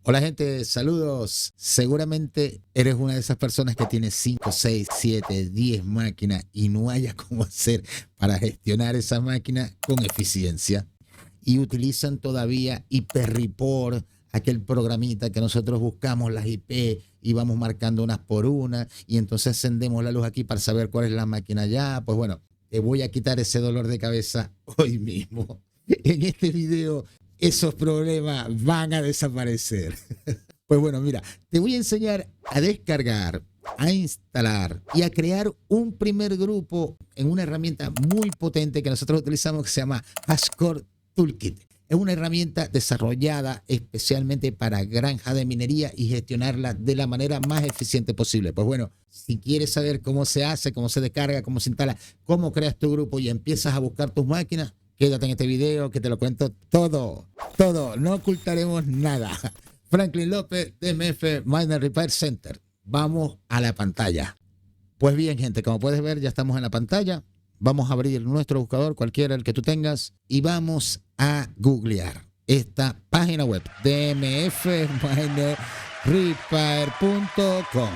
Hola gente, saludos. Seguramente eres una de esas personas que tiene 5, 6, 7, 10 máquinas y no haya cómo hacer para gestionar esa máquina con eficiencia. Y utilizan todavía Hyperreport, aquel programita que nosotros buscamos las IP y vamos marcando unas por una y entonces encendemos la luz aquí para saber cuál es la máquina ya. Pues bueno, te voy a quitar ese dolor de cabeza hoy mismo. En este video esos problemas van a desaparecer. Pues bueno, mira, te voy a enseñar a descargar, a instalar y a crear un primer grupo en una herramienta muy potente que nosotros utilizamos que se llama HashiCorp Toolkit. Es una herramienta desarrollada especialmente para granja de minería y gestionarla de la manera más eficiente posible. Pues bueno, si quieres saber cómo se hace, cómo se descarga, cómo se instala, cómo creas tu grupo y empiezas a buscar tus máquinas, quédate en este video que te lo cuento todo, no ocultaremos nada. Franklin López, DMF Miner Repair Center. Vamos a la pantalla. Pues bien, gente, como puedes ver, ya estamos en la pantalla. Vamos a abrir nuestro buscador, cualquiera el que tú tengas, y vamos a googlear esta página web, dmfminerrepair.com.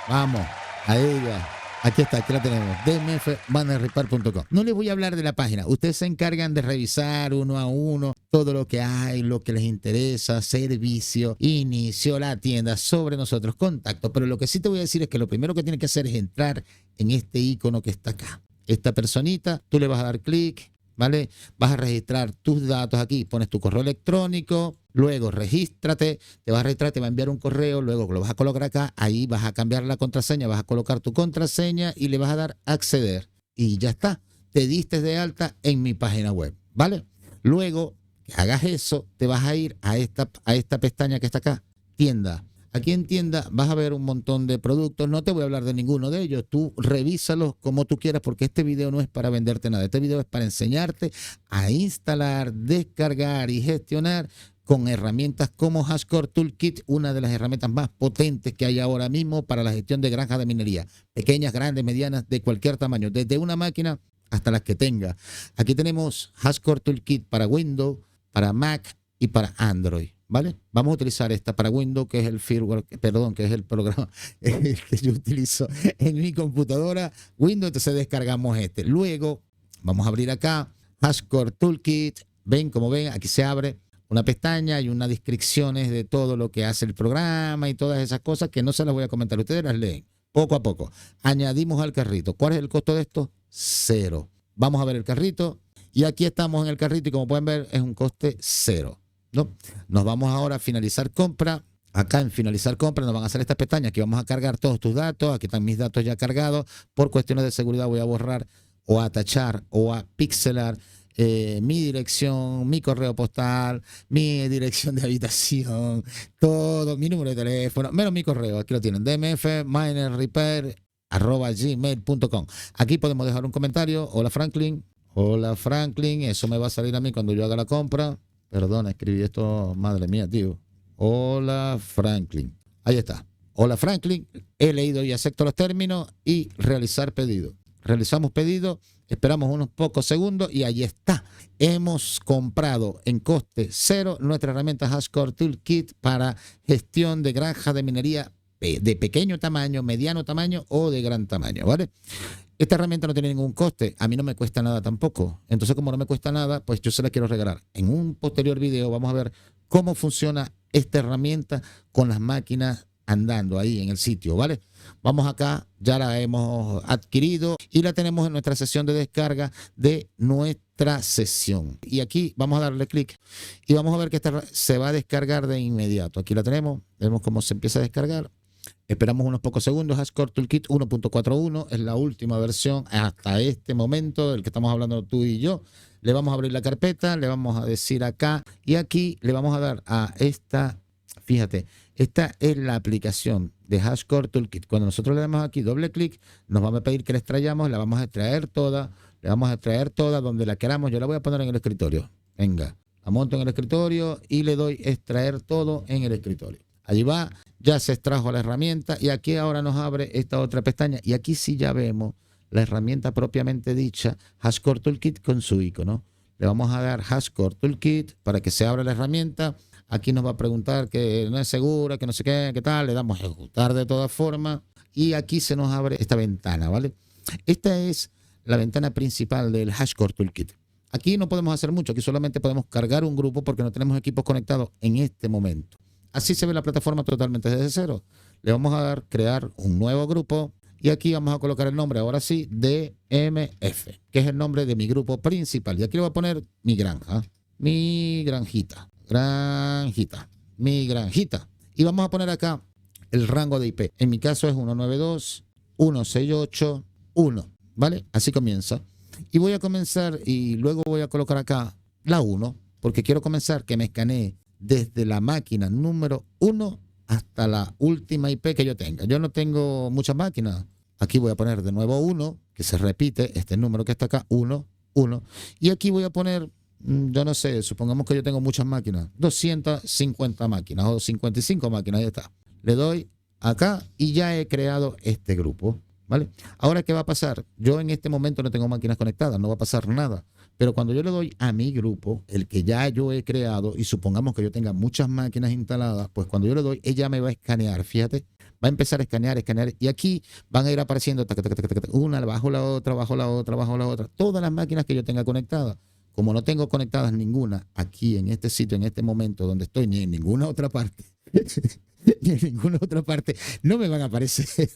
Vamos, ahí va. Aquí está, aquí la tenemos, dmfminerrepair.com. No les voy a hablar de la página, ustedes se encargan de revisar uno a uno todo lo que hay, lo que les interesa, servicio, inicio, la tienda, sobre nosotros, contacto. Pero lo que sí te voy a decir es que lo primero que tienes que hacer es entrar en este icono que está acá. Esta personita, tú le vas a dar clic, ¿vale? Vas a registrar tus datos aquí, pones tu correo electrónico, luego regístrate, te vas a registrar, te va a enviar un correo, luego lo vas a colocar acá, ahí vas a cambiar la contraseña, vas a colocar tu contraseña y le vas a dar acceder y ya está, te diste de alta en mi página web, ¿vale? Luego que hagas eso, te vas a ir a esta pestaña que está acá, tienda. Aquí en tienda vas a ver un montón de productos. No te voy a hablar de ninguno de ellos. Tú revísalos como tú quieras porque este video no es para venderte nada. Este video es para enseñarte a instalar, descargar y gestionar con herramientas como HashiCorp Toolkit, una de las herramientas más potentes que hay ahora mismo para la gestión de granjas de minería. Pequeñas, grandes, medianas, de cualquier tamaño. Desde una máquina hasta las que tenga. Aquí tenemos HashiCorp Toolkit para Windows, para Mac y para Android. ¿Vale? Vamos a utilizar esta para Windows, que es el firmware, perdón, que es el programa que yo utilizo en mi computadora Windows, entonces descargamos este. Luego vamos a abrir acá HashiCorp Toolkit. Ven, como ven, aquí se abre una pestaña y unas descripciones de todo lo que hace el programa y todas esas cosas que no se las voy a comentar, ustedes las leen poco a poco. Añadimos al carrito. ¿Cuál es el costo de esto? 0. Vamos a ver el carrito y aquí estamos en el carrito y como pueden ver es un coste 0. ¿No? Nos vamos ahora a finalizar compra. Acá en finalizar compra nos van a hacer estas pestañas. Aquí vamos a cargar todos tus datos. Aquí están mis datos ya cargados. Por cuestiones de seguridad voy a borrar o a tachar o a pixelar mi dirección, mi correo postal, mi dirección de habitación, todo, mi número de teléfono, menos mi correo. Aquí lo tienen, dmfminerrepair@gmail.com. Aquí podemos dejar un comentario. Hola Franklin. Hola Franklin. Eso me va a salir a mí cuando yo haga la compra. Perdona, escribí esto, madre mía, tío. Hola, Franklin. Ahí está. Hola, Franklin. He leído y acepto los términos y realizar pedido. Realizamos pedido, esperamos unos pocos segundos y ahí está. Hemos comprado en coste 0 nuestra herramienta HashiCorp Toolkit para gestión de granja de minería de pequeño tamaño, mediano tamaño o de gran tamaño, ¿vale? Esta herramienta no tiene ningún coste, a mí no me cuesta nada tampoco. Entonces, como no me cuesta nada, pues yo se la quiero regalar. En un posterior video vamos a ver cómo funciona esta herramienta con las máquinas andando ahí en el sitio, ¿vale? Vamos acá, ya la hemos adquirido y la tenemos en nuestra sesión de descarga de nuestra sesión. Y aquí vamos a darle clic y vamos a ver que esta se va a descargar de inmediato. Aquí la tenemos, vemos cómo se empieza a descargar. Esperamos unos pocos segundos. HashiCorp Toolkit 1.41 es la última versión hasta este momento del que estamos hablando tú y yo. Le vamos a abrir la carpeta, le vamos a decir acá y aquí le vamos a dar a esta, fíjate, esta es la aplicación de HashiCorp Toolkit. Cuando nosotros le damos aquí doble clic, nos va a pedir que la extrayamos, la vamos a extraer toda, le vamos a extraer toda donde la queramos. Yo la voy a poner en el escritorio. Venga, la monto en el escritorio y le doy extraer todo en el escritorio. Allí va, ya se extrajo la herramienta y aquí ahora nos abre esta otra pestaña y aquí sí ya vemos la herramienta propiamente dicha, HashiCorp Toolkit con su icono. Le vamos a dar HashiCorp Toolkit para que se abra la herramienta. Aquí nos va a preguntar que no es segura, que no sé qué, qué tal. Le damos a ejecutar de todas formas. Y aquí se nos abre esta ventana, ¿vale? Esta es la ventana principal del HashiCorp Toolkit. Aquí no podemos hacer mucho, aquí solamente podemos cargar un grupo porque no tenemos equipos conectados en este momento. Así se ve la plataforma totalmente desde cero. Le vamos a dar crear un nuevo grupo y aquí vamos a colocar el nombre, ahora sí, DMF, que es el nombre de mi grupo principal. Y aquí le voy a poner mi granja, mi granjita, mi granjita. Y vamos a poner acá el rango de IP. En mi caso es 192.168.1, ¿vale? Así comienza. Y voy a comenzar y luego voy a colocar acá la 1, porque quiero comenzar que me escanee desde la máquina número 1 hasta la última IP que yo tenga. Yo no tengo muchas máquinas. Aquí voy a poner de nuevo 1, que se repite este número que está acá, 1, 1. Y aquí voy a poner, yo no sé, supongamos que yo tengo muchas máquinas, 250 máquinas o 55 máquinas, ahí está. Le doy acá y ya he creado este grupo, ¿vale? Ahora, ¿qué va a pasar? Yo en este momento no tengo máquinas conectadas, no va a pasar nada. Pero cuando yo le doy a mi grupo, el que ya yo he creado, y supongamos que yo tenga muchas máquinas instaladas, pues cuando yo le doy, ella me va a escanear, fíjate, va a empezar a escanear, y aquí van a ir apareciendo una bajo la otra, bajo la otra, bajo la otra, todas las máquinas que yo tenga conectadas. Como no tengo conectadas ninguna aquí en este sitio, en este momento donde estoy, ni en ninguna otra parte, ni en ninguna otra parte, no me van a aparecer.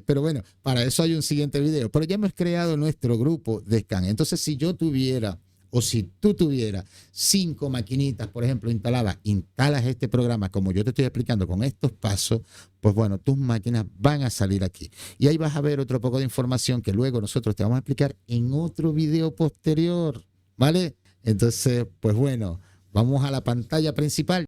Pero bueno, para eso hay un siguiente video. Pero ya hemos creado nuestro grupo de scan. Entonces, si yo tuviera, o si tú tuvieras 5 maquinitas, por ejemplo, instaladas, instalas este programa como yo te estoy explicando con estos pasos, pues bueno, tus máquinas van a salir aquí. Y ahí vas a ver otro poco de información que luego nosotros te vamos a explicar en otro video posterior, ¿vale? Entonces, pues bueno, vamos a la pantalla principal.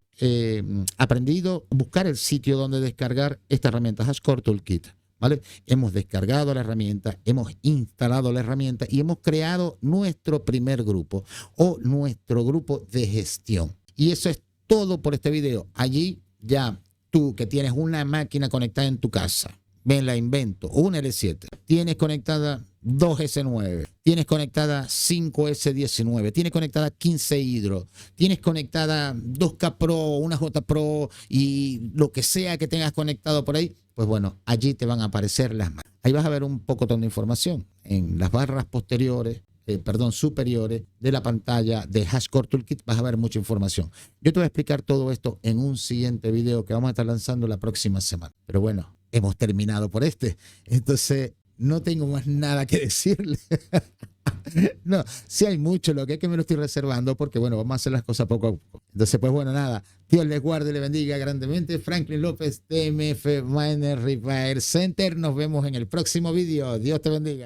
Aprendido a buscar el sitio donde descargar esta herramienta HashiCorp Toolkit, ¿vale? Hemos descargado la herramienta, hemos instalado la herramienta y hemos creado nuestro primer grupo o nuestro grupo de gestión. Y eso es todo por este video. Allí ya tú que tienes una máquina conectada en tu casa, ven, la invento, una L7, tienes conectada 2S9, tienes conectada 5S19, tienes conectada 15 Hydro, tienes conectada 2K Pro, una J Pro y lo que sea que tengas conectado por ahí, pues bueno, allí te van a aparecer las máquinas. Ahí vas a ver un poco de información en las barras posteriores, superiores de la pantalla de HashiCorp Toolkit, vas a ver mucha información. Yo te voy a explicar todo esto en un siguiente video que vamos a estar lanzando la próxima semana. Pero bueno, hemos terminado por este. Entonces, no tengo más nada que decirle. No, sí hay mucho, lo que es que me lo estoy reservando porque, bueno, vamos a hacer las cosas poco a poco. Entonces, pues bueno, nada. Dios les guarde y les bendiga grandemente. Franklin López, DMF Miner Repair Center. Nos vemos en el próximo video. Dios te bendiga.